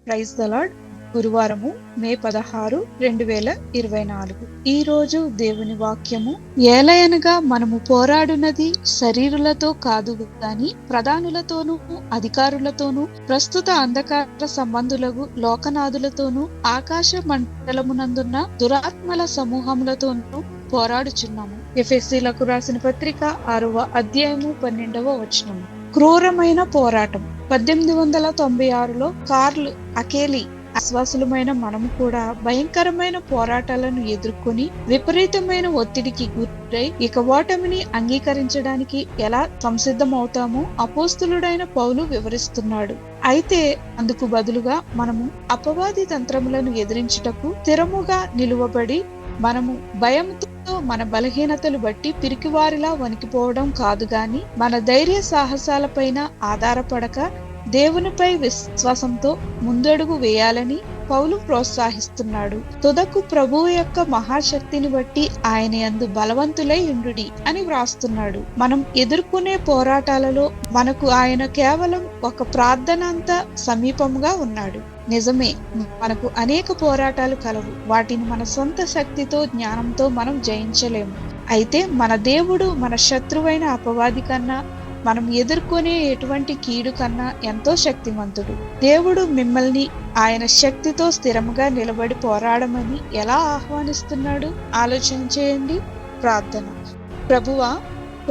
Praise the lord. గురువారము మే 16, 2024. ఈ రోజు దేవుని వాక్యము, ఏలయనగా మనము పోరాడునది శరీరులతో కాదు గాని ప్రధానులతోనూ అధికారులతోనూ ప్రస్తుత అంధకార సంబంధులకు లోకనాథులతోనూ ఆకాశ మండలమునందున్న దురాత్మల సమూహములతోనూ పోరాడుచున్నాము. ఎఫెసీలకు రాసిన పత్రిక 6వ అధ్యాయము 12వ వచనము. క్రూరమైన పోరాటం. 1896లో కార్ల్ అకేలి అశ్వాసులమైన మనము కూడా భయంకరమైన పోరాటాలను ఎదుర్కొని విపరీతమైన ఒత్తిడికి గురై ఇక ఓటమిని అంగీకరించడానికి ఎలా సంసిద్ధమవుతామో అపోస్తులుడైన పౌలు వివరిస్తున్నాడు. అయితే అందుకు బదులుగా మనము అపవాది తంత్రములను ఎదిరించుటకు స్థిరముగా నిలువబడి మనము భయంతో మన బలహీనతలు బట్టి పిరికివారిలా వణికిపోవడం కాదు గాని మన ధైర్య సాహసాలపైన ఆధారపడక దేవునిపై విశ్వాసంతో ముందడుగు వేయాలని పౌలు ప్రోత్సహిస్తున్నాడు. తుదకు ప్రభువు యొక్క మహాశక్తిని బట్టి ఆయన యందు బలవంతులై ఉండుడి అని వ్రాస్తున్నాడు. మనం ఎదుర్కొనే పోరాటాలలో మనకు ఆయన కేవలం ఒక ప్రార్థనంత సమీపంగా ఉన్నాడు. నిజమే, మనకు అనేక పోరాటాలు కలవు. వాటిని మన సొంత శక్తితో జ్ఞానంతో మనం జయించలేము. అయితే మన దేవుడు మన శత్రువైన అపవాది కన్నా మనం ఎదుర్కొనే ఎటువంటి కీడు కన్నా ఎంతో శక్తిమంతుడు. దేవుడు మిమ్మల్ని ఆయన శక్తితో స్థిరముగా నిలబడి పోరాడమని ఎలా ఆహ్వానిస్తున్నాడు ఆలోచన చేయండి. ప్రార్థన. ప్రభువా,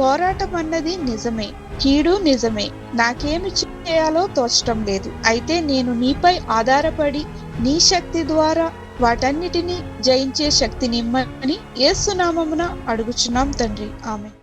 పోరాటం అన్నది నిజమే, కీడు నిజమే. నాకేమి చేయాలో తోచటం లేదు. అయితే నేను నీపై ఆధారపడి నీ శక్తి ద్వారా వాటన్నిటినీ జయించే శక్తినిమ్మని యేసు నామమున అడుగుచున్నాం తండ్రి. ఆమేన్.